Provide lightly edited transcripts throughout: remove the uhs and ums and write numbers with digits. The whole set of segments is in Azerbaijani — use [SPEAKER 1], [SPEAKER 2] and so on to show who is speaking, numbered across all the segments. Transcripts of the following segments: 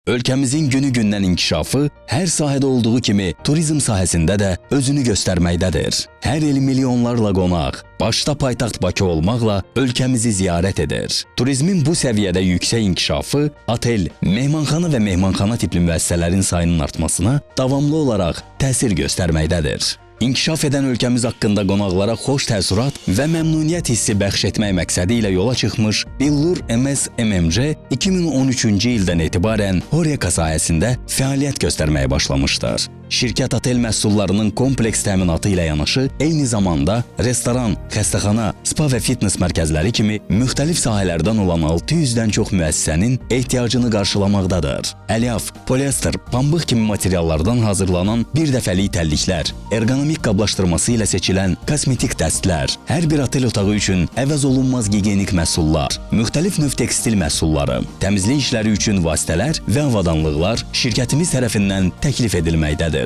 [SPEAKER 1] Ölkəmizin günü-gündən inkişafı hər sahədə olduğu kimi turizm sahəsində də özünü göstərməkdədir. Hər il milyonlarla qonaq, başda paytaxt Bakı olmaqla ölkəmizi ziyarət edir. Turizmin bu səviyyədə yüksək inkişafı, otel, mehmanxana və mehmanxana tipli müəssisələrin sayının artmasına davamlı olaraq təsir göstərməkdədir. İnkişaf edən ölkəmiz haqqında qonaqlara xoş təəssürat və məmnuniyyət hissi bəxş etmək məqsədi ilə yola çıxmış Billur MS MMC 2013-cü ildən etibarən Horeca sahəsində fəaliyyət göstərməyə başlamışdır. Şirkət otel məhsullarının kompleks təminatı ilə yanaşı, eyni zamanda restoran, xəstəxana, spa və fitness mərkəzləri kimi müxtəlif sahələrdən olan 600-dən çox müəssisənin ehtiyacını qarşılamaqdadır. Əlyaf, poliester, pambıq kimi materiallardan hazırlanan bir dəfəlik təlliklər, ergonomik qablaşdırması ilə seçilən kosmetik dəstlər, hər bir otel otağı üçün əvəz olunmaz gigiyenik məhsullar, müxtəlif növ tekstil məhsulları, təmizlik işləri üçün vasitələr və avadanlıqlar şirkətimiz tərəfindən təklif edilməkdədir.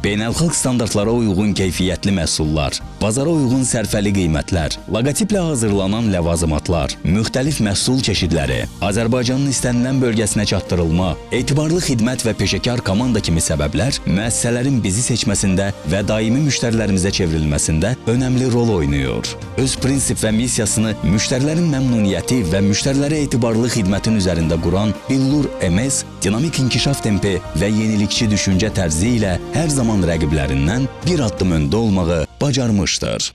[SPEAKER 1] Beynəlxalq standartlara uyğun keyfiyyətli məhsullar, bazara uyğun sərfəli qiymətlər, loqotiplə hazırlanan ləvazimatlar, müxtəlif məhsul çeşidləri, Azərbaycanın istənilən bölgəsinə çatdırılma, etibarlı xidmət və peşəkar komanda kimi səbəblər müəssisələrin bizi seçməsində və daimi müştərilərimizə çevrilməsində önəmli rol oynayır. Öz prinsip və missiyasını müştərilərin məmnuniyyəti və müştərilərə etibarlı xidmətin üzərində quran Billur MS, dinamik inkişaf tempi və yenilikçi düşüncə tərzi ilə hər zaman rəqiblərindən bir addım öndə olmağı bacarmışdır.